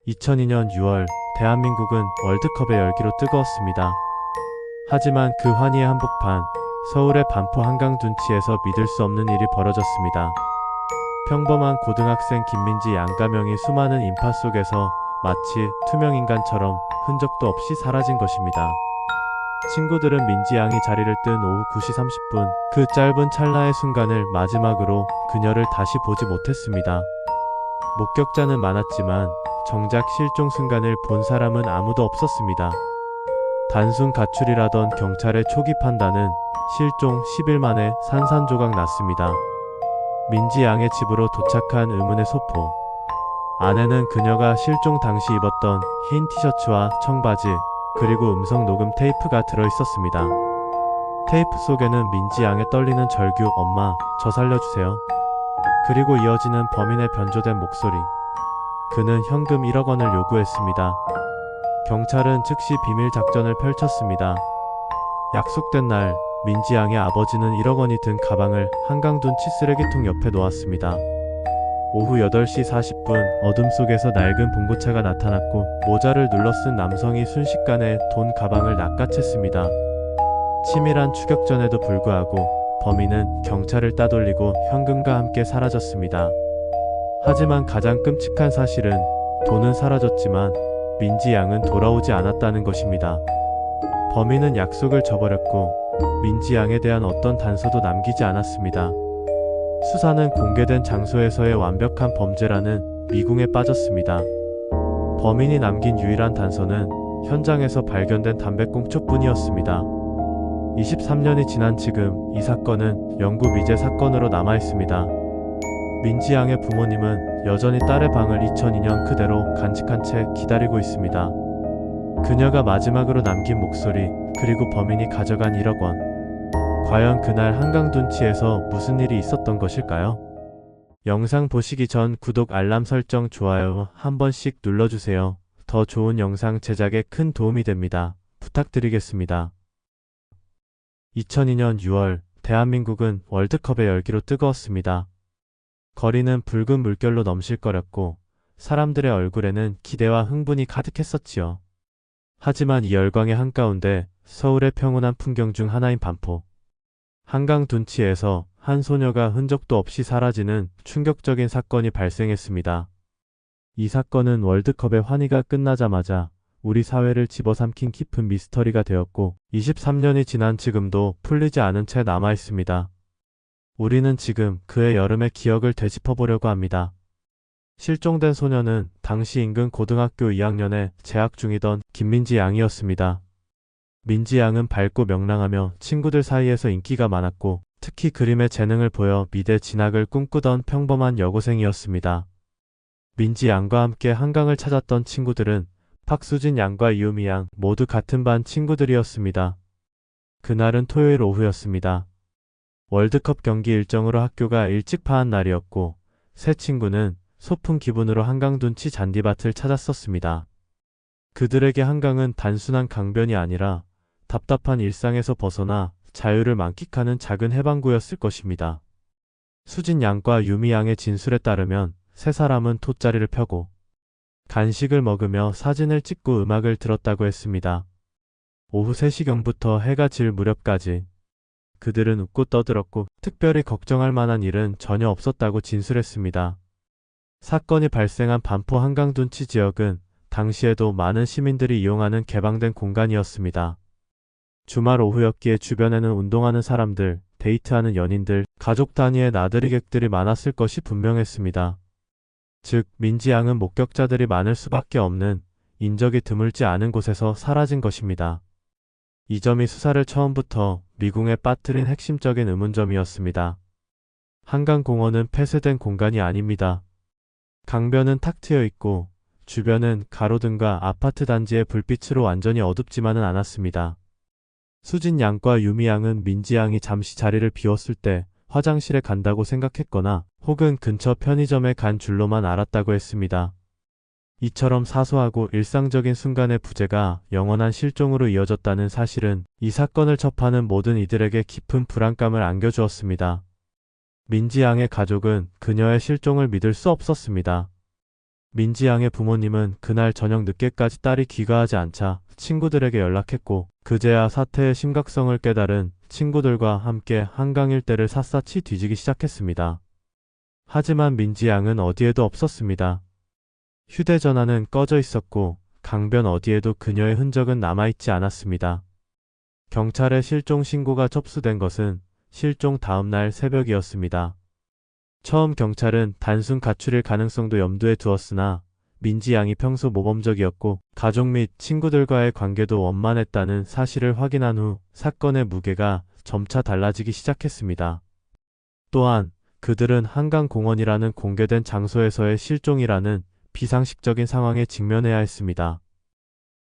2002년 6월 대한민국은 월드컵의 열기로 뜨거웠습니다. 하지만 그 환희의 한복판, 서울의 반포 한강 둔치에서 믿을 수 없는 일이 벌어졌습니다. 평범한 고등학생 김민지 양가명이 수많은 인파 속에서 마치 투명인간처럼 흔적도 없이 사라진 것입니다. 친구들은 민지 양이 자리를 뜬 오후 9시 30분, 그 짧은 찰나의 순간을 마지막으로 그녀를 다시 보지 못했습니다. 목격자는 많았지만 정작 실종 순간을 본 사람은 아무도 없었습니다. 단순 가출이라던 경찰의 초기 판단은 실종 10일 만에 산산조각 났습니다. 민지 양의 집으로 도착한 의문의 소포. 안에는 그녀가 실종 당시 입었던 흰 티셔츠와 청바지, 그리고 음성 녹음 테이프가 들어있었습니다. 테이프 속에는 민지 양의 떨리는 절규 "엄마, 저 살려주세요." 그리고 이어지는 범인의 변조된 목소리. 그는 현금 1억 원을 요구했습니다. 경찰은 즉시 비밀 작전을 펼쳤습니다. 약속된 날, 민지 양의 아버지는 1억 원이 든 가방을 한강 둔치 쓰레기통 옆에 놓았습니다. 오후 8시 40분, 어둠 속에서 낡은 봉고차가 나타났고 모자를 눌러 쓴 남성이 순식간에 돈 가방을 낚아챘습니다. 치밀한 추격전에도 불구하고 범인은 경찰을 따돌리고 현금과 함께 사라졌습니다. 하지만 가장 끔찍한 사실은 돈은 사라졌지만 민지 양은 돌아오지 않았다는 것입니다. 범인은 약속을 저버렸고 민지 양에 대한 어떤 단서도 남기지 않았습니다. 수사는 공개된 장소에서의 완벽한 범죄라는 미궁에 빠졌습니다. 범인이 남긴 유일한 단서는 현장에서 발견된 담배꽁초뿐이었습니다. 23년이 지난 지금 이 사건은 영구 미제 사건으로 남아있습니다. 민지 양의 부모님은 여전히 딸의 방을 2002년 그대로 간직한 채 기다리고 있습니다. 그녀가 마지막으로 남긴 목소리, 그리고 범인이 가져간 1억 원. 과연 그날 한강 둔치에서 무슨 일이 있었던 것일까요? 영상 보시기 전 구독, 알람 설정, 좋아요 한 번씩 눌러주세요. 더 좋은 영상 제작에 큰 도움이 됩니다. 부탁드리겠습니다. 2002년 6월 대한민국은 월드컵의 열기로 뜨거웠습니다. 거리는 붉은 물결로 넘실거렸고 사람들의 얼굴에는 기대와 흥분이 가득했었지요. 하지만 이 열광의 한가운데 서울의 평온한 풍경 중 하나인 반포 한강 둔치에서 한 소녀가 흔적도 없이 사라지는 충격적인 사건이 발생했습니다. 이 사건은 월드컵의 환희가 끝나자마자 우리 사회를 집어삼킨 깊은 미스터리가 되었고 23년이 지난 지금도 풀리지 않은 채 남아있습니다. 우리는 지금 그의 여름의 기억을 되짚어보려고 합니다. 실종된 소녀는 당시 인근 고등학교 2학년에 재학 중이던 김민지 양이었습니다. 민지 양은 밝고 명랑하며 친구들 사이에서 인기가 많았고 특히 그림에 재능을 보여 미대 진학을 꿈꾸던 평범한 여고생이었습니다. 민지 양과 함께 한강을 찾았던 친구들은 박수진 양과 이유미 양 모두 같은 반 친구들이었습니다. 그날은 토요일 오후였습니다. 월드컵 경기 일정으로 학교가 일찍 파한 날이었고 세 친구는 소풍 기분으로 한강 둔치 잔디밭을 찾았었습니다. 그들에게 한강은 단순한 강변이 아니라 답답한 일상에서 벗어나 자유를 만끽하는 작은 해방구였을 것입니다. 수진 양과 유미 양의 진술에 따르면 세 사람은 돗자리를 펴고 간식을 먹으며 사진을 찍고 음악을 들었다고 했습니다. 오후 3시경부터 해가 질 무렵까지 그들은 웃고 떠들었고 특별히 걱정할 만한 일은 전혀 없었다고 진술했습니다. 사건이 발생한 반포 한강 둔치 지역은 당시에도 많은 시민들이 이용하는 개방된 공간이었습니다. 주말 오후였기에 주변에는 운동하는 사람들, 데이트하는 연인들, 가족 단위의 나들이객들이 많았을 것이 분명했습니다. 즉, 민지 양은 목격자들이 많을 수밖에 없는 인적이 드물지 않은 곳에서 사라진 것입니다. 이 점이 수사를 처음부터 미궁에 빠뜨린 핵심적인 의문점이었습니다. 한강공원은 폐쇄된 공간이 아닙니다. 강변은 탁 트여 있고 주변은 가로등과 아파트 단지의 불빛으로 완전히 어둡지만은 않았습니다. 수진 양과 유미 양은 민지 양이 잠시 자리를 비웠을 때 화장실에 간다고 생각했거나 혹은 근처 편의점에 간 줄로만 알았다고 했습니다. 이처럼 사소하고 일상적인 순간의 부재가 영원한 실종으로 이어졌다는 사실은 이 사건을 접하는 모든 이들에게 깊은 불안감을 안겨주었습니다. 민지 양의 가족은 그녀의 실종을 믿을 수 없었습니다. 민지양의 부모님은 그날 저녁 늦게까지 딸이 귀가하지 않자 친구들에게 연락했고, 그제야 사태의 심각성을 깨달은 친구들과 함께 한강 일대를 샅샅이 뒤지기 시작했습니다. 하지만 민지양은 어디에도 없었습니다. 휴대전화는 꺼져 있었고 강변 어디에도 그녀의 흔적은 남아있지 않았습니다. 경찰에 실종 신고가 접수된 것은 실종 다음날 새벽이었습니다. 처음 경찰은 단순 가출일 가능성도 염두에 두었으나 민지양이 평소 모범적이었고 가족 및 친구들과의 관계도 원만했다는 사실을 확인한 후 사건의 무게가 점차 달라지기 시작했습니다. 또한 그들은 한강공원이라는 공개된 장소에서의 실종이라는 비상식적인 상황에 직면해야 했습니다.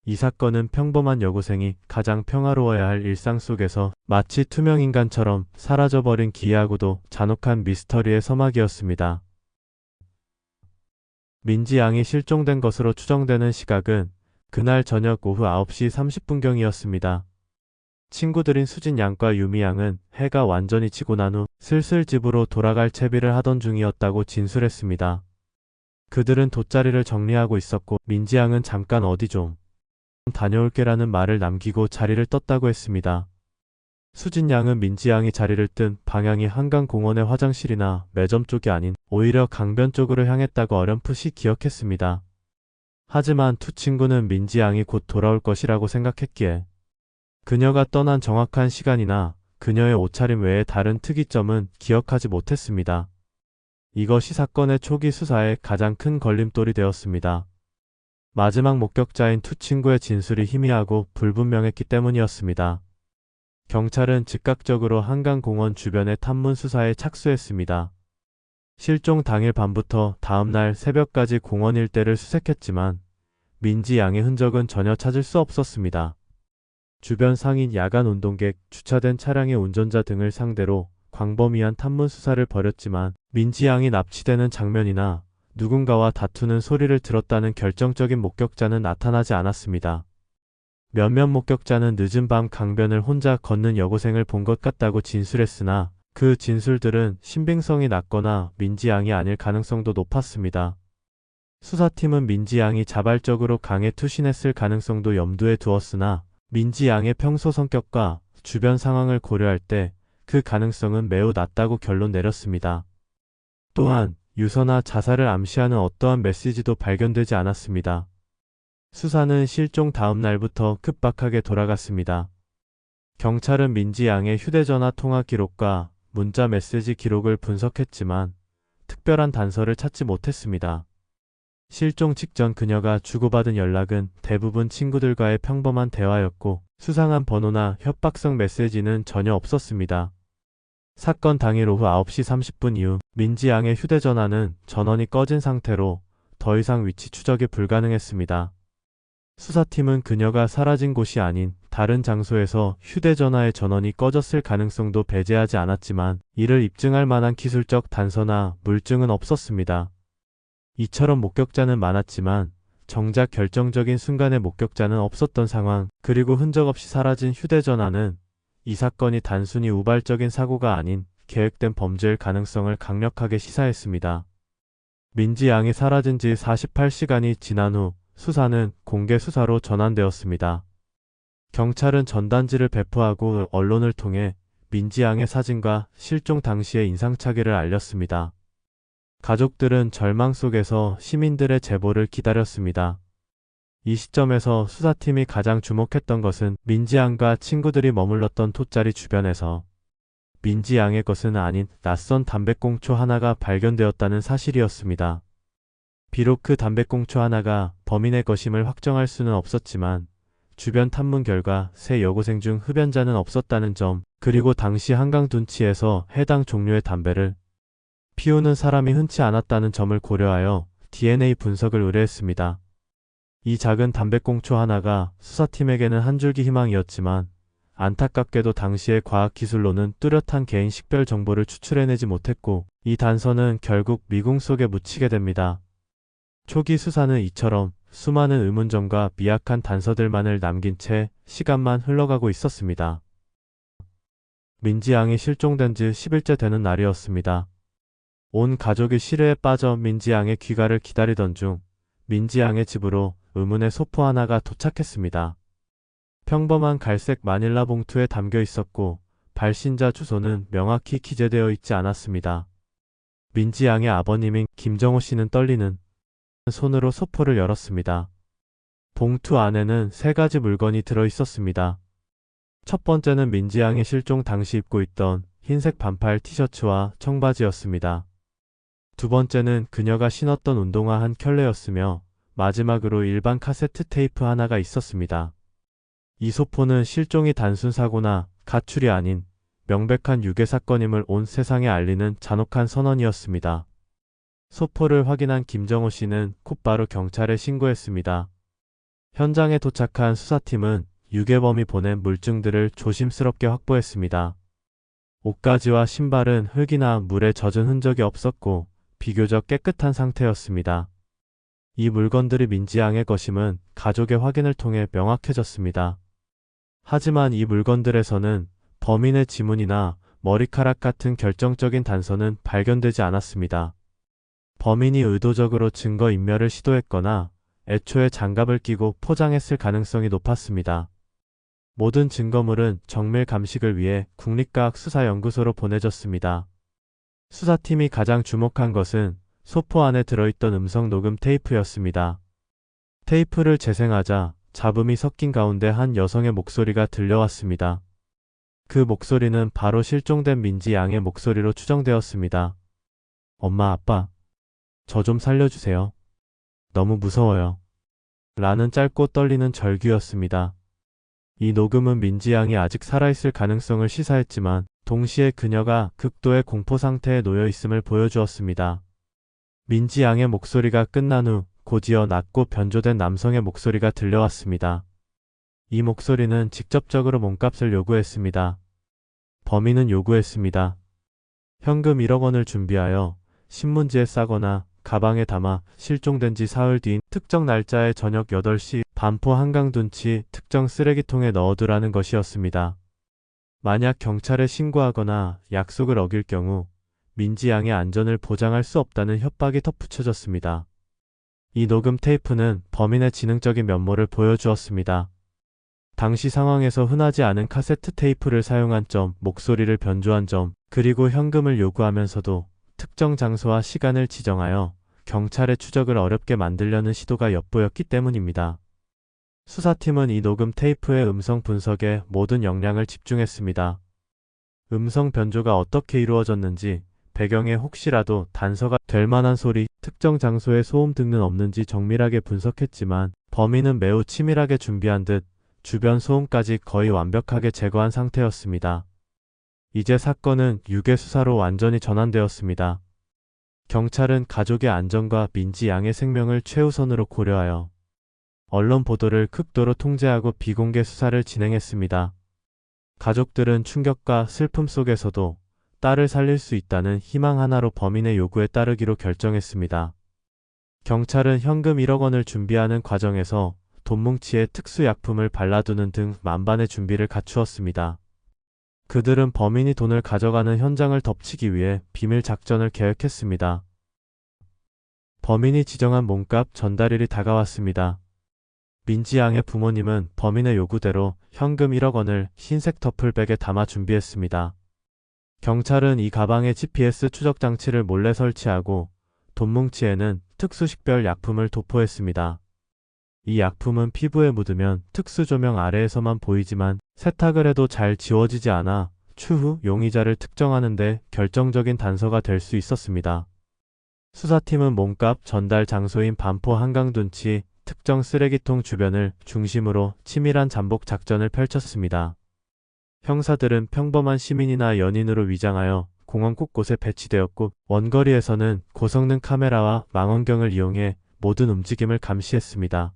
이 사건은 평범한 여고생이 가장 평화로워야 할 일상 속에서 마치 투명인간처럼 사라져버린 기이하고도 잔혹한 미스터리의 서막이었습니다. 민지양이 실종된 것으로 추정되는 시각은 그날 저녁 오후 9시 30분경이었습니다. 친구들인 수진 양과 유미 양은 해가 완전히 지고 난 후 슬슬 집으로 돌아갈 채비를 하던 중이었다고 진술했습니다. 그들은 돗자리를 정리하고 있었고 민지 양은 잠깐 어디 좀 다녀올게라는 말을 남기고 자리를 떴다고 했습니다. 수진 양은 민지 양이 자리를 뜬 방향이 한강공원의 화장실이나 매점 쪽이 아닌 오히려 강변 쪽으로 향했다고 어렴풋이 기억했습니다. 하지만 두 친구는 민지 양이 곧 돌아올 것이라고 생각했기에 그녀가 떠난 정확한 시간이나 그녀의 옷차림 외에 다른 특이점은 기억하지 못했습니다. 이것이 사건의 초기 수사에 가장 큰 걸림돌이 되었습니다. 마지막 목격자인 두 친구의 진술이 희미하고 불분명했기 때문이었습니다. 경찰은 즉각적으로 한강공원 주변의 탐문 수사에 착수했습니다. 실종 당일 밤부터 다음날 새벽까지 공원 일대를 수색했지만 민지 양의 흔적은 전혀 찾을 수 없었습니다. 주변 상인, 야간 운동객, 주차된 차량의 운전자 등을 상대로 광범위한 탐문 수사를 벌였지만 민지 양이 납치되는 장면이나 누군가와 다투는 소리를 들었다는 결정적인 목격자는 나타나지 않았습니다. 몇몇 목격자는 늦은 밤 강변을 혼자 걷는 여고생을 본 것 같다고 진술했으나 그 진술들은 신빙성이 낮거나 민지 양이 아닐 가능성도 높았습니다. 수사팀은 민지 양이 자발적으로 강에 투신했을 가능성도 염두에 두었으나 민지 양의 평소 성격과 주변 상황을 고려할 때 그 가능성은 매우 낮다고 결론 내렸습니다. 또한 유서나 자살을 암시하는 어떠한 메시지도 발견되지 않았습니다. 수사는 실종 다음 날부터 급박하게 돌아갔습니다. 경찰은 민지 양의 휴대전화 통화 기록과 문자 메시지 기록을 분석했지만 특별한 단서를 찾지 못했습니다. 실종 직전 그녀가 주고받은 연락은 대부분 친구들과의 평범한 대화였고 수상한 번호나 협박성 메시지는 전혀 없었습니다. 사건 당일 오후 9시 30분 이후 민지 양의 휴대전화는 전원이 꺼진 상태로 더 이상 위치 추적이 불가능했습니다. 수사팀은 그녀가 사라진 곳이 아닌 다른 장소에서 휴대전화의 전원이 꺼졌을 가능성도 배제하지 않았지만 이를 입증할 만한 기술적 단서나 물증은 없었습니다. 이처럼 목격자는 많았지만 정작 결정적인 순간의 목격자는 없었던 상황, 그리고 흔적 없이 사라진 휴대전화는 이 사건이 단순히 우발적인 사고가 아닌 계획된 범죄일 가능성을 강력하게 시사했습니다. 민지 양이 사라진 지 48시간이 지난 후 수사는 공개 수사로 전환되었습니다. 경찰은 전단지를 배포하고 언론을 통해 민지 양의 사진과 실종 당시의 인상착의를 알렸습니다. 가족들은 절망 속에서 시민들의 제보를 기다렸습니다. 이 시점에서 수사팀이 가장 주목했던 것은 민지 양과 친구들이 머물렀던 돗자리 주변에서 민지 양의 것은 아닌 낯선 담배꽁초 하나가 발견되었다는 사실이었습니다. 비록 그 담배꽁초 하나가 범인의 것임을 확정할 수는 없었지만 주변 탐문 결과 세 여고생 중 흡연자는 없었다는 점, 그리고 당시 한강 둔치에서 해당 종류의 담배를 피우는 사람이 흔치 않았다는 점을 고려하여 DNA 분석을 의뢰했습니다. 이 작은 담배꽁초 하나가 수사팀에게는 한 줄기 희망이었지만 안타깝게도 당시의 과학기술로는 뚜렷한 개인 식별 정보를 추출해내지 못했고 이 단서는 결국 미궁 속에 묻히게 됩니다. 초기 수사는 이처럼 수많은 의문점과 미약한 단서들만을 남긴 채 시간만 흘러가고 있었습니다. 민지 양이 실종된 지 10일째 되는 날이었습니다. 온 가족이 시르에 빠져 민지 양의 귀가를 기다리던 중 민지양의 집으로 의문의 소포 하나가 도착했습니다. 평범한 갈색 마닐라 봉투에 담겨 있었고 발신자 주소는 명확히 기재되어 있지 않았습니다. 민지양의 아버님인 김정호 씨는 떨리는 손으로 소포를 열었습니다. 봉투 안에는 3가지 물건이 들어 있었습니다. 첫 번째는 민지양이 실종 당시 입고 있던 흰색 반팔 티셔츠와 청바지였습니다. 두 번째는 그녀가 신었던 운동화 한 켤레였으며 마지막으로 일반 카세트 테이프 하나가 있었습니다. 이 소포는 실종이 단순 사고나 가출이 아닌 명백한 유괴 사건임을 온 세상에 알리는 잔혹한 선언이었습니다. 소포를 확인한 김정호 씨는 곧바로 경찰에 신고했습니다. 현장에 도착한 수사팀은 유괴범이 보낸 물증들을 조심스럽게 확보했습니다. 옷가지와 신발은 흙이나 물에 젖은 흔적이 없었고 비교적 깨끗한 상태였습니다. 이 물건들이 민지양의 것임은 가족의 확인을 통해 명확해졌습니다. 하지만 이 물건들에서는 범인의 지문이나 머리카락 같은 결정적인 단서는 발견되지 않았습니다. 범인이 의도적으로 증거인멸을 시도했거나 애초에 장갑을 끼고 포장했을 가능성이 높았습니다. 모든 증거물은 정밀 감식을 위해 국립과학수사연구소로 보내졌습니다. 수사팀이 가장 주목한 것은 소포 안에 들어있던 음성 녹음 테이프였습니다. 테이프를 재생하자 잡음이 섞인 가운데 한 여성의 목소리가 들려왔습니다. 그 목소리는 바로 실종된 민지 양의 목소리로 추정되었습니다. 엄마, 아빠, 저 좀 살려주세요. 너무 무서워요. 라는 짧고 떨리는 절규였습니다. 이 녹음은 민지 양이 아직 살아있을 가능성을 시사했지만 동시에 그녀가 극도의 공포 상태에 놓여 있음을 보여주었습니다. 민지 양의 목소리가 끝난 후 곧이어 낮고 변조된 남성의 목소리가 들려왔습니다. 이 목소리는 직접적으로 몸값을 요구했습니다. 범인은 요구했습니다. 현금 1억 원을 준비하여 신문지에 싸거나 가방에 담아 실종된 지 사흘 뒤인 특정 날짜의 저녁 8시 반포 한강둔치 특정 쓰레기통에 넣어두라는 것이었습니다. 만약 경찰에 신고하거나 약속을 어길 경우 민지 양의 안전을 보장할 수 없다는 협박이 덧붙여졌습니다. 이 녹음 테이프는 범인의 지능적인 면모를 보여주었습니다. 당시 상황에서 흔하지 않은 카세트 테이프를 사용한 점, 목소리를 변조한 점, 그리고 현금을 요구하면서도 특정 장소와 시간을 지정하여 경찰의 추적을 어렵게 만들려는 시도가 엿보였기 때문입니다. 수사팀은 이 녹음 테이프의 음성 분석에 모든 역량을 집중했습니다. 음성 변조가 어떻게 이루어졌는지, 배경에 혹시라도 단서가 될 만한 소리, 특정 장소에 소음 등은 없는지 정밀하게 분석했지만 범인은 매우 치밀하게 준비한 듯 주변 소음까지 거의 완벽하게 제거한 상태였습니다. 이제 사건은 유괴 수사로 완전히 전환되었습니다. 경찰은 가족의 안전과 민지 양의 생명을 최우선으로 고려하여 언론 보도를 극도로 통제하고 비공개 수사를 진행했습니다. 가족들은 충격과 슬픔 속에서도 딸을 살릴 수 있다는 희망 하나로 범인의 요구에 따르기로 결정했습니다. 경찰은 현금 1억 원을 준비하는 과정에서 돈뭉치에 특수약품을 발라두는 등 만반의 준비를 갖추었습니다. 그들은 범인이 돈을 가져가는 현장을 덮치기 위해 비밀 작전을 계획했습니다. 범인이 지정한 몸값 전달일이 다가왔습니다. 민지 양의 부모님은 범인의 요구대로 현금 1억 원을 흰색 더플백에 담아 준비했습니다. 경찰은 이 가방에 GPS 추적 장치를 몰래 설치하고 돈뭉치에는 특수식별 약품을 도포했습니다. 이 약품은 피부에 묻으면 특수 조명 아래에서만 보이지만 세탁을 해도 잘 지워지지 않아 추후 용의자를 특정하는 데 결정적인 단서가 될 수 있었습니다. 수사팀은 몸값 전달 장소인 반포 한강둔치 특정 쓰레기통 주변을 중심으로 치밀한 잠복 작전을 펼쳤습니다. 형사들은 평범한 시민이나 연인으로 위장하여 공원 곳곳에 배치되었고 원거리에서는 고성능 카메라와 망원경을 이용해 모든 움직임을 감시했습니다.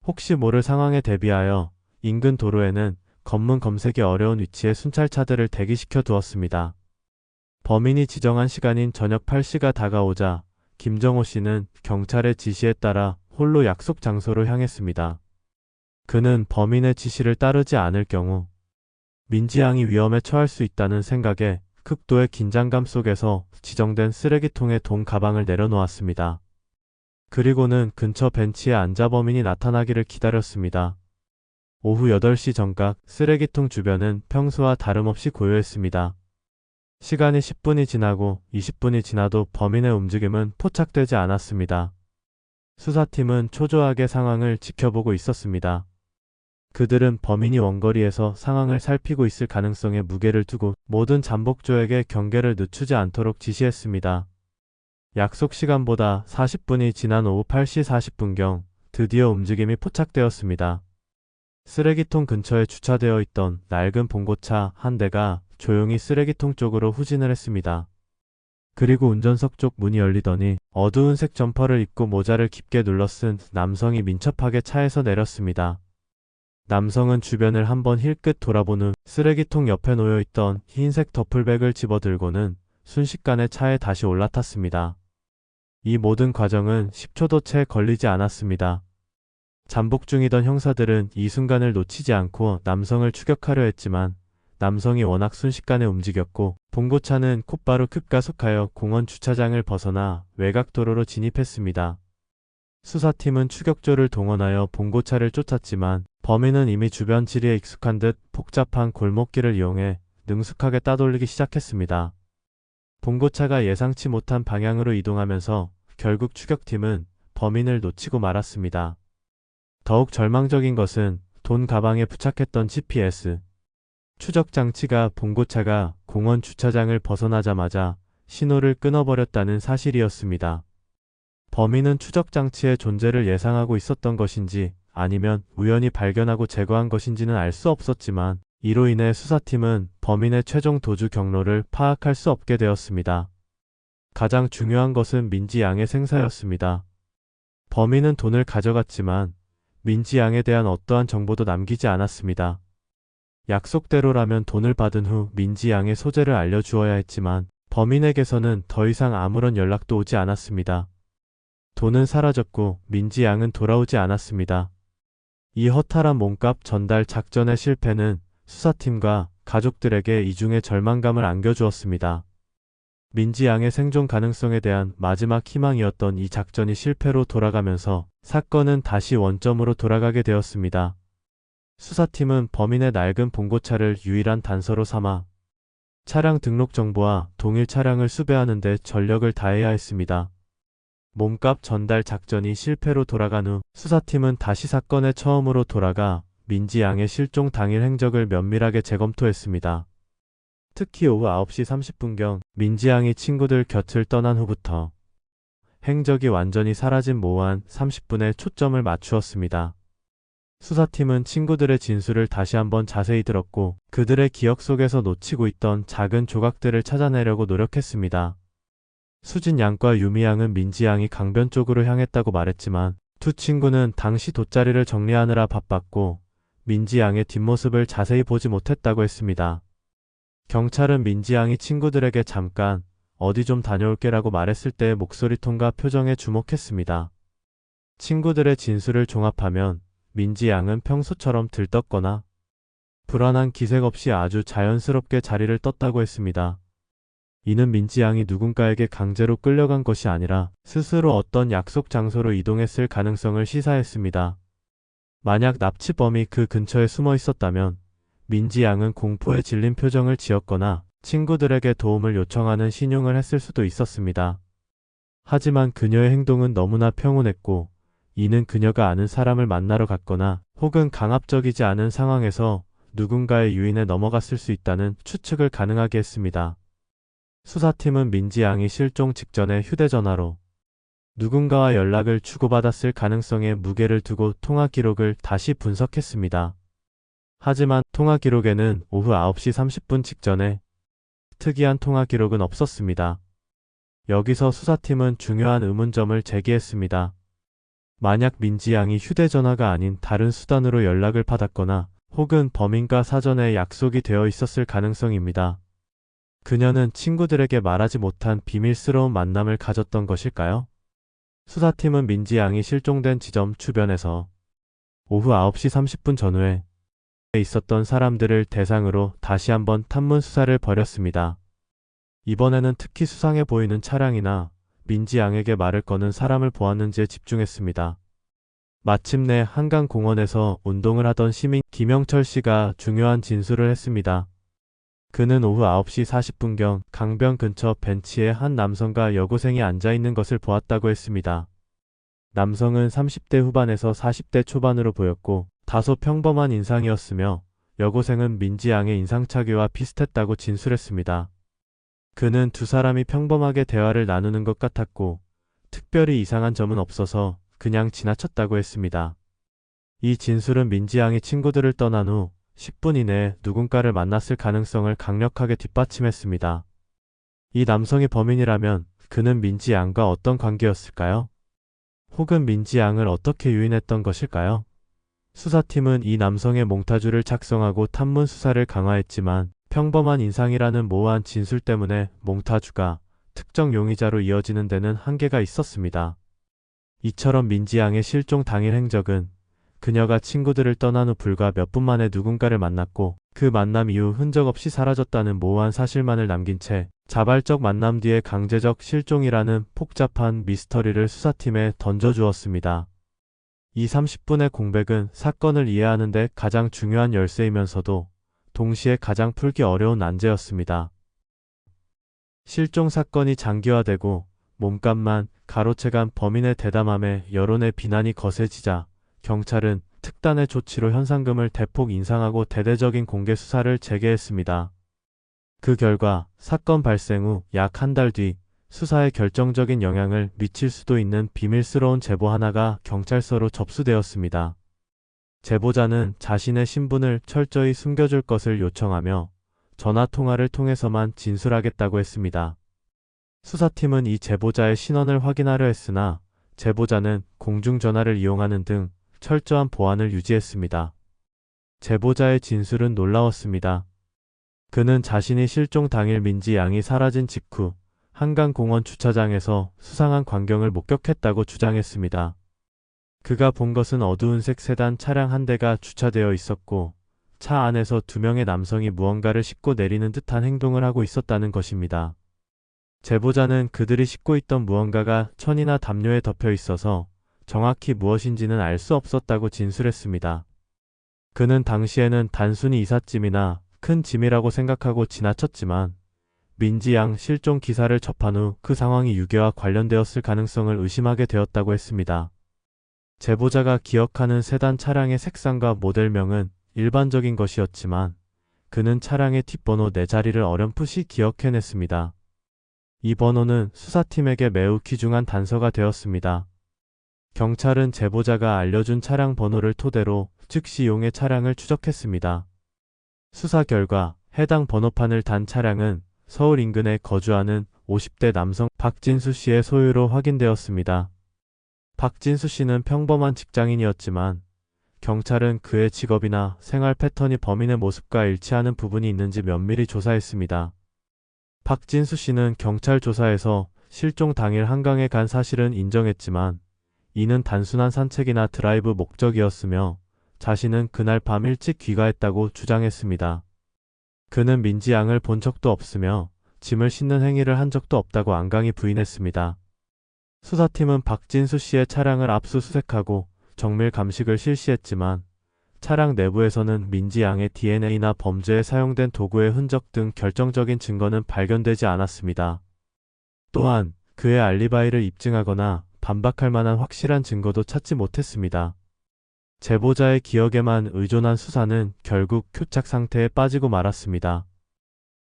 혹시 모를 상황에 대비하여 인근 도로에는 검문 검색이 어려운 위치에 순찰차들을 대기시켜 두었습니다. 범인이 지정한 시간인 저녁 8시가 다가오자 김정호 씨는 경찰의 지시에 따라 홀로 약속 장소로 향했습니다. 그는 범인의 지시를 따르지 않을 경우 민지 양이 위험에 처할 수 있다는 생각에 극도의 긴장감 속에서 지정된 쓰레기통에 돈 가방을 내려놓았습니다. 그리고는 근처 벤치에 앉아 범인이 나타나기를 기다렸습니다. 오후 8시 정각 쓰레기통 주변은 평소와 다름없이 고요했습니다. 시간이 10분이 지나고 20분이 지나도 범인의 움직임은 포착되지 않았습니다. 수사팀은 초조하게 상황을 지켜보고 있었습니다. 그들은 범인이 원거리에서 상황을 살피고 있을 가능성에 무게를 두고 모든 잠복조에게 경계를 늦추지 않도록 지시했습니다. 약속 시간보다 40분이 지난 오후 8시 40분경 드디어 움직임이 포착되었습니다. 쓰레기통 근처에 주차되어 있던 낡은 봉고차 한 대가 조용히 쓰레기통 쪽으로 후진을 했습니다. 그리고 운전석 쪽 문이 열리더니 어두운 색 점퍼를 입고 모자를 깊게 눌러쓴 남성이 민첩하게 차에서 내렸습니다. 남성은 주변을 한번 힐끗 돌아본 후 쓰레기통 옆에 놓여있던 흰색 더플백을 집어들고는 순식간에 차에 다시 올라탔습니다. 이 모든 과정은 10초도 채 걸리지 않았습니다. 잠복 중이던 형사들은 이 순간을 놓치지 않고 남성을 추격하려 했지만 남성이 워낙 순식간에 움직였고 봉고차는 곧바로 급가속하여 공원 주차장을 벗어나 외곽도로로 진입했습니다. 수사팀은 추격조를 동원하여 봉고차를 쫓았지만 범인은 이미 주변 지리에 익숙한 듯 복잡한 골목길을 이용해 능숙하게 따돌리기 시작했습니다. 봉고차가 예상치 못한 방향으로 이동하면서 결국 추격팀은 범인을 놓치고 말았습니다. 더욱 절망적인 것은 돈 가방에 부착했던 GPS 추적 장치가 봉고차가 공원 주차장을 벗어나자마자 신호를 끊어버렸다는 사실이었습니다. 범인은 추적 장치의 존재를 예상하고 있었던 것인지 아니면 우연히 발견하고 제거한 것인지는 알 수 없었지만 이로 인해 수사팀은 범인의 최종 도주 경로를 파악할 수 없게 되었습니다. 가장 중요한 것은 민지 양의 생사였습니다. 범인은 돈을 가져갔지만 민지 양에 대한 어떠한 정보도 남기지 않았습니다. 약속대로라면 돈을 받은 후 민지 양의 소재를 알려주어야 했지만 범인에게서는 더 이상 아무런 연락도 오지 않았습니다. 돈은 사라졌고 민지 양은 돌아오지 않았습니다. 이 허탈한 몸값 전달 작전의 실패는 수사팀과 가족들에게 이중의 절망감을 안겨주었습니다. 민지 양의 생존 가능성에 대한 마지막 희망이었던 이 작전이 실패로 돌아가면서 사건은 다시 원점으로 돌아가게 되었습니다. 수사팀은 범인의 낡은 봉고차를 유일한 단서로 삼아 차량 등록 정보와 동일 차량을 수배하는 데 전력을 다해야 했습니다. 몸값 전달 작전이 실패로 돌아간 후 수사팀은 다시 사건에 처음으로 돌아가 민지 양의 실종 당일 행적을 면밀하게 재검토했습니다. 특히 오후 9시 30분경 민지 양이 친구들 곁을 떠난 후부터 행적이 완전히 사라진 모호한 30분에 초점을 맞추었습니다. 수사팀은 친구들의 진술을 다시 한번 자세히 들었고 그들의 기억 속에서 놓치고 있던 작은 조각들을 찾아내려고 노력했습니다. 수진 양과 유미 양은 민지 양이 강변 쪽으로 향했다고 말했지만 두 친구는 당시 돗자리를 정리하느라 바빴고 민지 양의 뒷모습을 자세히 보지 못했다고 했습니다. 경찰은 민지 양이 친구들에게 잠깐 어디 좀 다녀올게라고 말했을 때의 목소리 톤과 표정에 주목했습니다. 친구들의 진술을 종합하면 민지 양은 평소처럼 들떴거나 불안한 기색 없이 아주 자연스럽게 자리를 떴다고 했습니다. 이는 민지 양이 누군가에게 강제로 끌려간 것이 아니라 스스로 어떤 약속 장소로 이동했을 가능성을 시사했습니다. 만약 납치범이 그 근처에 숨어 있었다면 민지 양은 공포에 질린 표정을 지었거나 친구들에게 도움을 요청하는 신용을 했을 수도 있었습니다. 하지만 그녀의 행동은 너무나 평온했고 이는 그녀가 아는 사람을 만나러 갔거나 혹은 강압적이지 않은 상황에서 누군가의 유인에 넘어갔을 수 있다는 추측을 가능하게 했습니다. 수사팀은 민지 양이 실종 직전에 휴대전화로 누군가와 연락을 주고받았을 가능성에 무게를 두고 통화 기록을 다시 분석했습니다. 하지만 통화 기록에는 오후 9시 30분 직전에 특이한 통화 기록은 없었습니다. 여기서 수사팀은 중요한 의문점을 제기했습니다. 만약 민지 양이 휴대전화가 아닌 다른 수단으로 연락을 받았거나 혹은 범인과 사전에 약속이 되어 있었을 가능성입니다. 그녀는 친구들에게 말하지 못한 비밀스러운 만남을 가졌던 것일까요? 수사팀은 민지 양이 실종된 지점 주변에서 오후 9시 30분 전후에 있었던 사람들을 대상으로 다시 한번 탐문 수사를 벌였습니다. 이번에는 특히 수상해 보이는 차량이나 민지 양에게 말을 거는 사람을 보았는지에 집중했습니다. 마침내 한강공원에서 운동을 하던 시민 김영철 씨가 중요한 진술을 했습니다. 그는 오후 9시 40분경 강변 근처 벤치에 한 남성과 여고생이 앉아 있는 것을 보았다고 했습니다. 남성은 30대 후반에서 40대 초반으로 보였고 다소 평범한 인상이었으며 여고생은 민지 양의 인상착의와 비슷했다고 진술했습니다. 그는 두 사람이 평범하게 대화를 나누는 것 같았고 특별히 이상한 점은 없어서 그냥 지나쳤다고 했습니다. 이 진술은 민지 양이 친구들을 떠난 후 10분 이내에 누군가를 만났을 가능성을 강력하게 뒷받침했습니다. 이 남성이 범인이라면 그는 민지 양과 어떤 관계였을까요? 혹은 민지 양을 어떻게 유인했던 것일까요? 수사팀은 이 남성의 몽타주를 작성하고 탐문 수사를 강화했지만 평범한 인상이라는 모호한 진술 때문에 몽타주가 특정 용의자로 이어지는 데는 한계가 있었습니다. 이처럼 민지 양의 실종 당일 행적은 그녀가 친구들을 떠난 후 불과 몇 분 만에 누군가를 만났고 그 만남 이후 흔적 없이 사라졌다는 모호한 사실만을 남긴 채 자발적 만남 뒤에 강제적 실종이라는 복잡한 미스터리를 수사팀에 던져주었습니다. 이 30분의 공백은 사건을 이해하는 데 가장 중요한 열쇠이면서도 동시에 가장 풀기 어려운 난제였습니다. 실종 사건이 장기화되고 몸값만 가로채간 범인의 대담함에 여론의 비난이 거세지자 경찰은 특단의 조치로 현상금을 대폭 인상하고 대대적인 공개 수사를 재개했습니다. 그 결과 사건 발생 후 약 한 달 뒤 수사에 결정적인 영향을 미칠 수도 있는 비밀스러운 제보 하나가 경찰서로 접수되었습니다. 제보자는 자신의 신분을 철저히 숨겨줄 것을 요청하며 전화통화를 통해서만 진술하겠다고 했습니다. 수사팀은 이 제보자의 신원을 확인하려 했으나 제보자는 공중전화를 이용하는 등 철저한 보안을 유지했습니다. 제보자의 진술은 놀라웠습니다. 그는 자신이 실종 당일 민지 양이 사라진 직후 한강공원 주차장에서 수상한 광경을 목격했다고 주장했습니다. 그가 본 것은 어두운색 세단 차량 한 대가 주차되어 있었고 차 안에서 두 명의 남성이 무언가를 싣고 내리는 듯한 행동을 하고 있었다는 것입니다. 제보자는 그들이 싣고 있던 무언가가 천이나 담요에 덮여 있어서 정확히 무엇인지는 알 수 없었다고 진술했습니다. 그는 당시에는 단순히 이삿짐이나 큰 짐이라고 생각하고 지나쳤지만 민지 양 실종 기사를 접한 후 그 상황이 유괴와 관련되었을 가능성을 의심하게 되었다고 했습니다. 제보자가 기억하는 세단 차량의 색상과 모델명은 일반적인 것이었지만 그는 차량의 뒷번호 4자리를 어렴풋이 기억해냈습니다. 이 번호는 수사팀에게 매우 귀중한 단서가 되었습니다. 경찰은 제보자가 알려준 차량 번호를 토대로 즉시 용의 차량을 추적했습니다. 수사 결과 해당 번호판을 단 차량은 서울 인근에 거주하는 50대 남성 박진수 씨의 소유로 확인되었습니다. 박진수 씨는 평범한 직장인이었지만 경찰은 그의 직업이나 생활 패턴이 범인의 모습과 일치하는 부분이 있는지 면밀히 조사했습니다. 박진수 씨는 경찰 조사에서 실종 당일 한강에 간 사실은 인정했지만 이는 단순한 산책이나 드라이브 목적이었으며 자신은 그날 밤 일찍 귀가했다고 주장했습니다. 그는 민지 양을 본 적도 없으며 짐을 싣는 행위를 한 적도 없다고 안강히 부인했습니다. 수사팀은 박진수 씨의 차량을 압수수색하고 정밀 감식을 실시했지만 차량 내부에서는 민지 양의 DNA나 범죄에 사용된 도구의 흔적 등 결정적인 증거는 발견되지 않았습니다. 또한 그의 알리바이를 입증하거나 반박할 만한 확실한 증거도 찾지 못했습니다. 제보자의 기억에만 의존한 수사는 결국 교착 상태에 빠지고 말았습니다.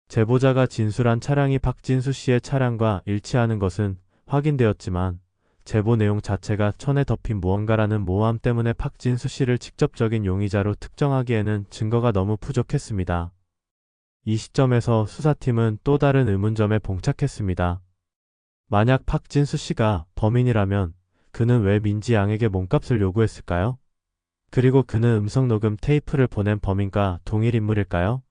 제보자가 진술한 차량이 박진수 씨의 차량과 일치하는 것은 확인되었지만 제보 내용 자체가 천에 덮인 무언가라는 모호함 때문에 박진수 씨를 직접적인 용의자로 특정하기에는 증거가 너무 부족했습니다. 이 시점에서 수사팀은 또 다른 의문점에 봉착했습니다. 만약 박진수 씨가 범인이라면 그는 왜 민지 양에게 몸값을 요구했을까요? 그리고 그는 음성 녹음 테이프를 보낸 범인과 동일 인물일까요?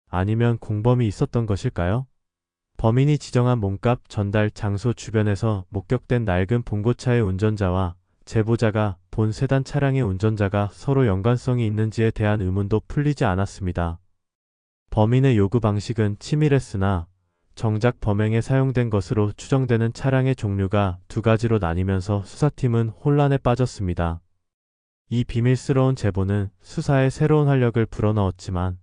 아니면 공범이 있었던 것일까요? 범인이 지정한 몸값 전달 장소 주변에서 목격된 낡은 봉고차의 운전자와 제보자가 본 세단 차량의 운전자가 서로 연관성이 있는지에 대한 의문도 풀리지 않았습니다. 범인의 요구 방식은 치밀했으나 정작 범행에 사용된 것으로 추정되는 차량의 종류가 두 가지로 나뉘면서 수사팀은 혼란에 빠졌습니다. 이 비밀스러운 제보는 수사에 새로운 활력을 불어넣었지만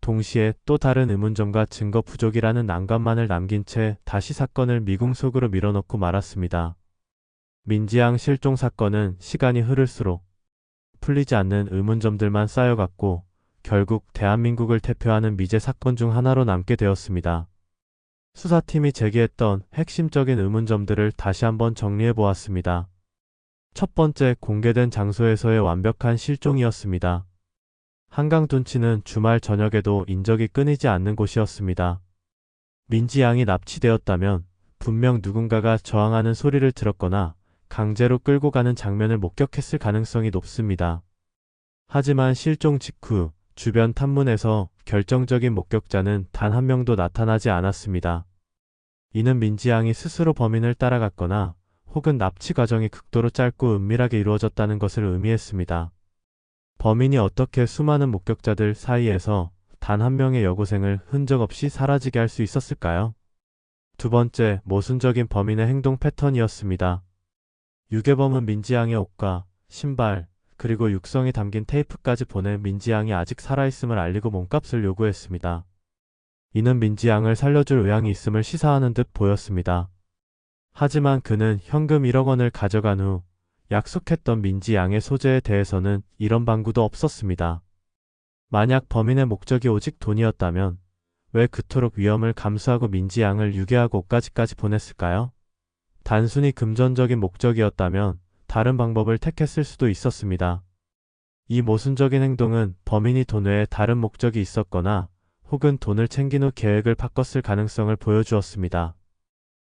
동시에 또 다른 의문점과 증거 부족이라는 난관만을 남긴 채 다시 사건을 미궁 속으로 밀어넣고 말았습니다. 민지양 실종 사건은 시간이 흐를수록 풀리지 않는 의문점들만 쌓여갔고 결국 대한민국을 대표하는 미제 사건 중 하나로 남게 되었습니다. 수사팀이 제기했던 핵심적인 의문점들을 다시 한번 정리해 보았습니다. 첫 번째, 공개된 장소에서의 완벽한 실종이었습니다. 한강 둔치는 주말 저녁에도 인적이 끊이지 않는 곳이었습니다. 민지 양이 납치되었다면 분명 누군가가 저항하는 소리를 들었거나 강제로 끌고 가는 장면을 목격했을 가능성이 높습니다. 하지만 실종 직후 주변 탐문에서 결정적인 목격자는 단 한 명도 나타나지 않았습니다. 이는 민지 양이 스스로 범인을 따라갔거나 혹은 납치 과정이 극도로 짧고 은밀하게 이루어졌다는 것을 의미했습니다. 범인이 어떻게 수많은 목격자들 사이에서 단 한 명의 여고생을 흔적 없이 사라지게 할 수 있었을까요? 두 번째, 모순적인 범인의 행동 패턴이었습니다. 유괴범은 민지 양의 옷과 신발, 그리고 육성이 담긴 테이프까지 보내 민지 양이 아직 살아있음을 알리고 몸값을 요구했습니다. 이는 민지 양을 살려줄 의향이 있음을 시사하는 듯 보였습니다. 하지만 그는 현금 1억 원을 가져간 후 약속했던 민지 양의 소재에 대해서는 이런 방구도 없었습니다. 만약 범인의 목적이 오직 돈이었다면 왜 그토록 위험을 감수하고 민지 양을 유괴하고 옷까지까지 보냈을까요? 단순히 금전적인 목적이었다면 다른 방법을 택했을 수도 있었습니다. 이 모순적인 행동은 범인이 돈 외에 다른 목적이 있었거나 혹은 돈을 챙긴 후 계획을 바꿨을 가능성을 보여주었습니다.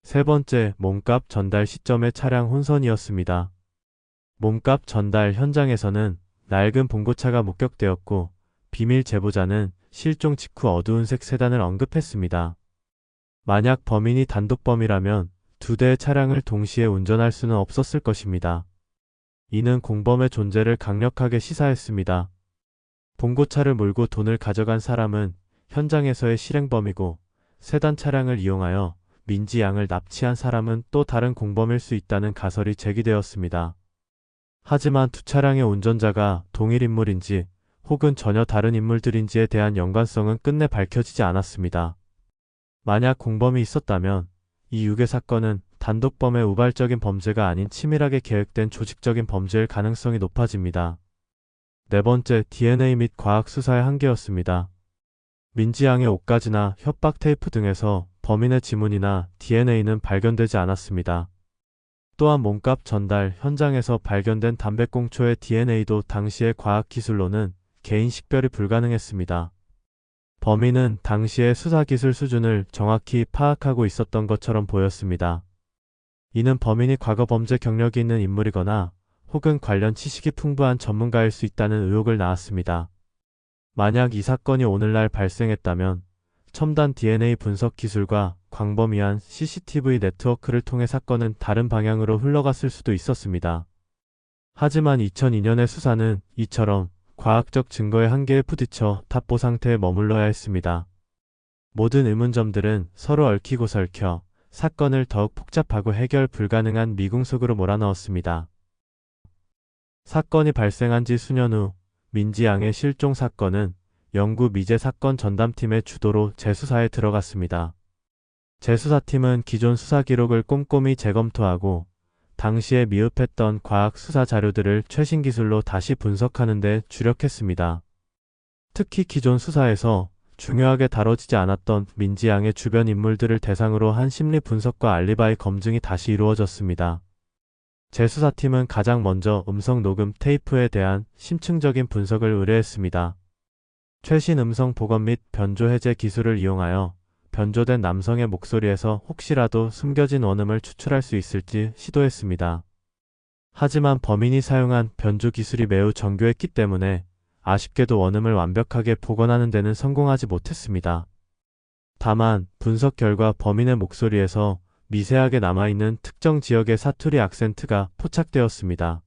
세 번째, 몸값 전달 시점의 차량 혼선이었습니다. 몸값 전달 현장에서는 낡은 봉고차가 목격되었고 비밀 제보자는 실종 직후 어두운색 세단을 언급했습니다. 만약 범인이 단독범이라면 두 대의 차량을 동시에 운전할 수는 없었을 것입니다. 이는 공범의 존재를 강력하게 시사했습니다. 봉고차를 몰고 돈을 가져간 사람은 현장에서의 실행범이고 세단 차량을 이용하여 민지 양을 납치한 사람은 또 다른 공범일 수 있다는 가설이 제기되었습니다. 하지만 두 차량의 운전자가 동일 인물인지 혹은 전혀 다른 인물들인지에 대한 연관성은 끝내 밝혀지지 않았습니다. 만약 공범이 있었다면 이 유괴 사건은 단독범의 우발적인 범죄가 아닌 치밀하게 계획된 조직적인 범죄일 가능성이 높아집니다. 네 번째, DNA 및 과학 수사의 한계였습니다. 민지 양의 옷가지나 협박 테이프 등에서 범인의 지문이나 DNA는 발견되지 않았습니다. 또한 몸값 전달 현장에서 발견된 담배꽁초의 DNA도 당시의 과학기술로는 개인 식별이 불가능했습니다. 범인은 당시의 수사기술 수준을 정확히 파악하고 있었던 것처럼 보였습니다. 이는 범인이 과거 범죄 경력이 있는 인물이거나 혹은 관련 지식이 풍부한 전문가일 수 있다는 의혹을 낳았습니다. 만약 이 사건이 오늘날 발생했다면 첨단 DNA 분석 기술과 광범위한 CCTV 네트워크를 통해 사건은 다른 방향으로 흘러갔을 수도 있었습니다. 하지만 2002년의 수사는 이처럼 과학적 증거의 한계에 부딪혀 답보 상태에 머물러야 했습니다. 모든 의문점들은 서로 얽히고 설켜 사건을 더욱 복잡하고 해결 불가능한 미궁 속으로 몰아넣었습니다. 사건이 발생한 지 수년 후 민지 양의 실종 사건은 영구 미제 사건 전담팀의 주도로 재수사에 들어갔습니다. 재수사팀은 기존 수사 기록을 꼼꼼히 재검토하고 당시에 미흡했던 과학 수사 자료들을 최신 기술로 다시 분석하는 데 주력했습니다. 특히 기존 수사에서 중요하게 다뤄지지 않았던 민지 양의 주변 인물들을 대상으로 한 심리 분석과 알리바이 검증이 다시 이루어졌습니다. 재수사팀은 가장 먼저 음성 녹음 테이프에 대한 심층적인 분석을 의뢰했습니다. 최신 음성 복원 및 변조 해제 기술을 이용하여 변조된 남성의 목소리에서 혹시라도 숨겨진 원음을 추출할 수 있을지 시도했습니다. 하지만 범인이 사용한 변조 기술이 매우 정교했기 때문에 아쉽게도 원음을 완벽하게 복원하는 데는 성공하지 못했습니다. 다만 분석 결과 범인의 목소리에서 미세하게 남아있는 특정 지역의 사투리 악센트가 포착되었습니다.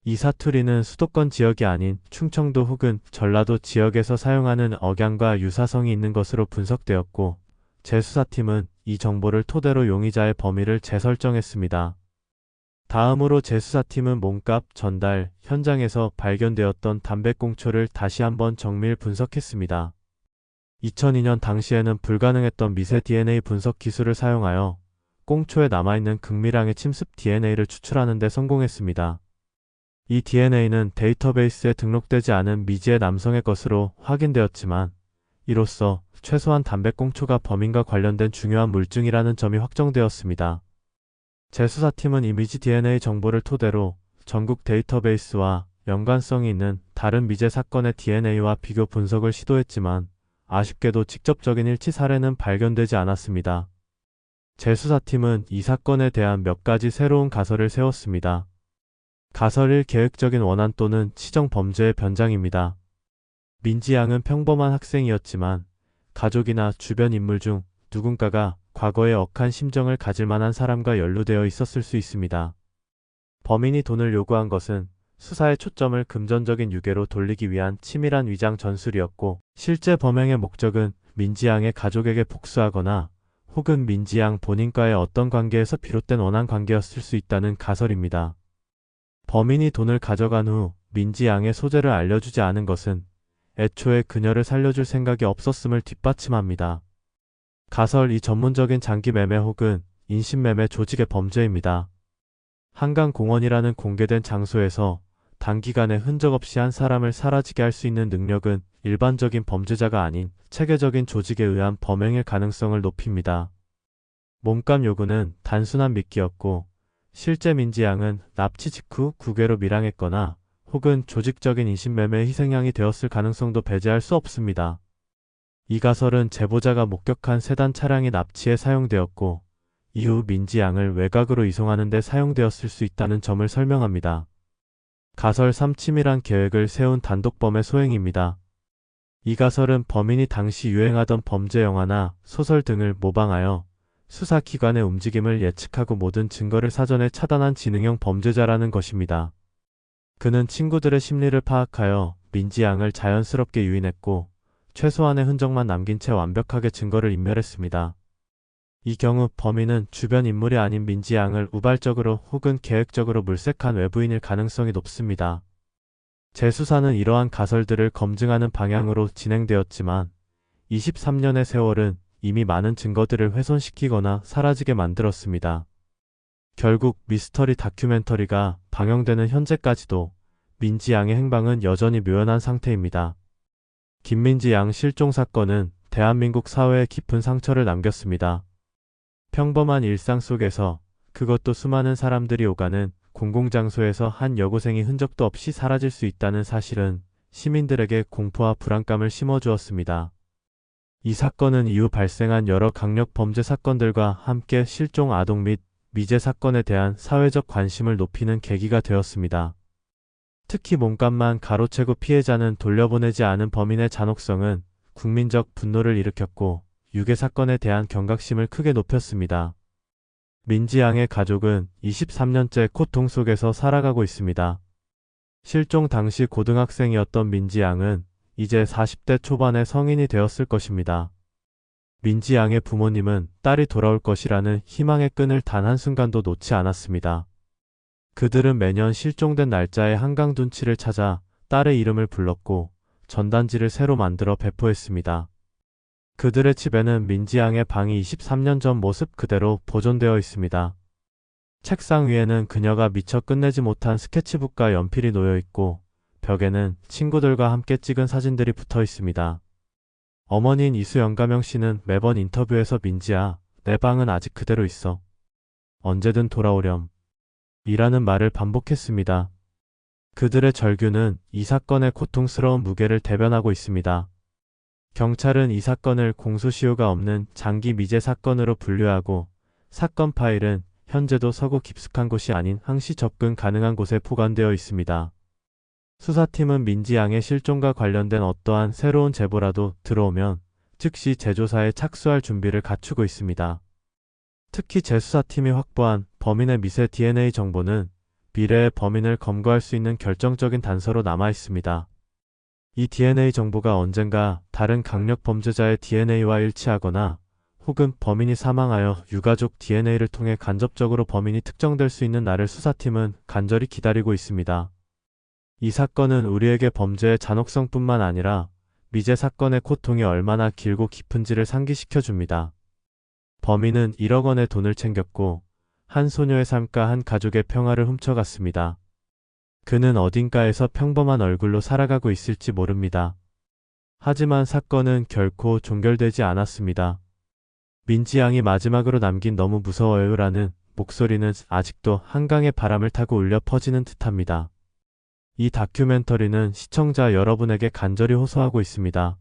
이 사투리는 수도권 지역이 아닌 충청도 혹은 전라도 지역에서 사용하는 억양과 유사성이 있는 것으로 분석되었고 재수사팀은 이 정보를 토대로 용의자의 범위를 재설정했습니다. 다음으로 재수사팀은 몸값, 전달, 현장에서 발견되었던 담배꽁초를 다시 한번 정밀 분석했습니다. 2002년 당시에는 불가능했던 미세 DNA 분석 기술을 사용하여 꽁초에 남아있는 극미량의 침습 DNA를 추출하는 데 성공했습니다. 이 DNA는 데이터베이스에 등록되지 않은 미지의 남성의 것으로 확인되었지만 이로써 최소한 담배꽁초가 범인과 관련된 중요한 물증이라는 점이 확정되었습니다. 재수사팀은 이미지 DNA 정보를 토대로 전국 데이터베이스와 연관성이 있는 다른 미제 사건의 DNA와 비교 분석을 시도했지만 아쉽게도 직접적인 일치 사례는 발견되지 않았습니다. 재수사팀은 이 사건에 대한 몇 가지 새로운 가설을 세웠습니다. 가설 1. 계획적인 원한 또는 치정 범죄의 변장입니다. 민지 양은 평범한 학생이었지만 가족이나 주변 인물 중 누군가가 과거에 억한 심정을 가질 만한 사람과 연루되어 있었을 수 있습니다. 범인이 돈을 요구한 것은 수사의 초점을 금전적인 유괴로 돌리기 위한 치밀한 위장 전술이었고 실제 범행의 목적은 민지 양의 가족에게 복수하거나 혹은 민지 양 본인과의 어떤 관계에서 비롯된 원한 관계였을 수 있다는 가설입니다. 범인이 돈을 가져간 후 민지 양의 소재를 알려주지 않은 것은 애초에 그녀를 살려줄 생각이 없었음을 뒷받침합니다. 가설 2. 전문적인 장기 매매 혹은 인신매매 조직의 범죄입니다. 한강공원이라는 공개된 장소에서 단기간에 흔적 없이 한 사람을 사라지게 할 수 있는 능력은 일반적인 범죄자가 아닌 체계적인 조직에 의한 범행일 가능성을 높입니다. 몸값 요구는 단순한 미끼였고 실제 민지 양은 납치 직후 국외로 밀항했거나 혹은 조직적인 인신매매의 희생양이 되었을 가능성도 배제할 수 없습니다. 이 가설은 제보자가 목격한 세단 차량이 납치에 사용되었고 이후 민지 양을 외곽으로 이송하는 데 사용되었을 수 있다는 점을 설명합니다. 가설 3. 치밀한 계획을 세운 단독범의 소행입니다. 이 가설은 범인이 당시 유행하던 범죄 영화나 소설 등을 모방하여 수사기관의 움직임을 예측하고 모든 증거를 사전에 차단한 지능형 범죄자라는 것입니다. 그는 친구들의 심리를 파악하여 민지 양을 자연스럽게 유인했고 최소한의 흔적만 남긴 채 완벽하게 증거를 인멸했습니다. 이 경우 범인은 주변 인물이 아닌 민지 양을 우발적으로 혹은 계획적으로 물색한 외부인일 가능성이 높습니다. 재수사는 이러한 가설들을 검증하는 방향으로 진행되었지만 23년의 세월은 이미 많은 증거들을 훼손시키거나 사라지게 만들었습니다. 결국 미스터리 다큐멘터리가 방영되는 현재까지도 민지 양의 행방은 여전히 묘연한 상태입니다. 김민지 양 실종 사건은 대한민국 사회에 깊은 상처를 남겼습니다. 평범한 일상 속에서 그것도 수많은 사람들이 오가는 공공장소에서 한 여고생이 흔적도 없이 사라질 수 있다는 사실은 시민들에게 공포와 불안감을 심어주었습니다. 이 사건은 이후 발생한 여러 강력 범죄 사건들과 함께 실종 아동 및 미제 사건에 대한 사회적 관심을 높이는 계기가 되었습니다. 특히 몸값만 가로채고 피해자는 돌려보내지 않은 범인의 잔혹성은 국민적 분노를 일으켰고 유괴 사건에 대한 경각심을 크게 높였습니다. 민지 양의 가족은 23년째 고통 속에서 살아가고 있습니다. 실종 당시 고등학생이었던 민지 양은 이제 40대 초반의 성인이 되었을 것입니다. 민지 양의 부모님은 딸이 돌아올 것이라는 희망의 끈을 단 한순간도 놓지 않았습니다. 그들은 매년 실종된 날짜에 한강둔치를 찾아 딸의 이름을 불렀고 전단지를 새로 만들어 배포했습니다. 그들의 집에는 민지 양의 방이 23년 전 모습 그대로 보존되어 있습니다. 책상 위에는 그녀가 미처 끝내지 못한 스케치북과 연필이 놓여 있고 벽에는 친구들과 함께 찍은 사진들이 붙어 있습니다. 어머니인 이수영가명 씨는 매번 인터뷰에서 민지야, 내 방은 아직 그대로 있어. 언제든 돌아오렴. 이라는 말을 반복했습니다. 그들의 절규는 이 사건의 고통스러운 무게를 대변하고 있습니다. 경찰은 이 사건을 공소시효가 없는 장기 미제 사건으로 분류하고 사건 파일은 현재도 서구 깊숙한 곳이 아닌 항시 접근 가능한 곳에 보관되어 있습니다. 수사팀은 민지 양의 실종과 관련된 어떠한 새로운 제보라도 들어오면 즉시 재조사에 착수할 준비를 갖추고 있습니다. 특히 재수사팀이 확보한 범인의 미세 DNA 정보는 미래의 범인을 검거할 수 있는 결정적인 단서로 남아 있습니다. 이 DNA 정보가 언젠가 다른 강력 범죄자의 DNA와 일치하거나 혹은 범인이 사망하여 유가족 DNA를 통해 간접적으로 범인이 특정될 수 있는 날을 수사팀은 간절히 기다리고 있습니다. 이 사건은 우리에게 범죄의 잔혹성뿐만 아니라 미제 사건의 고통이 얼마나 길고 깊은지를 상기시켜 줍니다. 범인은 1억 원의 돈을 챙겼고 한 소녀의 삶과 한 가족의 평화를 훔쳐갔습니다. 그는 어딘가에서 평범한 얼굴로 살아가고 있을지 모릅니다. 하지만 사건은 결코 종결되지 않았습니다. 민지 양이 마지막으로 남긴 너무 무서워요라는 목소리는 아직도 한강의 바람을 타고 울려 퍼지는 듯합니다. 이 다큐멘터리는 시청자 여러분에게 간절히 호소하고 있습니다.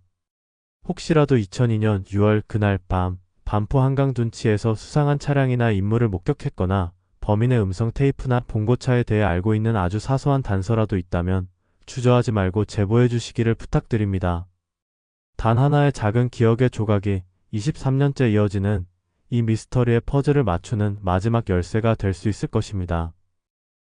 혹시라도 2002년 6월 그날 밤 반포 한강 둔치에서 수상한 차량이나 인물을 목격했거나 범인의 음성 테이프나 봉고차에 대해 알고 있는 아주 사소한 단서라도 있다면 주저하지 말고 제보해 주시기를 부탁드립니다. 단 하나의 작은 기억의 조각이 23년째 이어지는 이 미스터리의 퍼즐을 맞추는 마지막 열쇠가 될 수 있을 것입니다.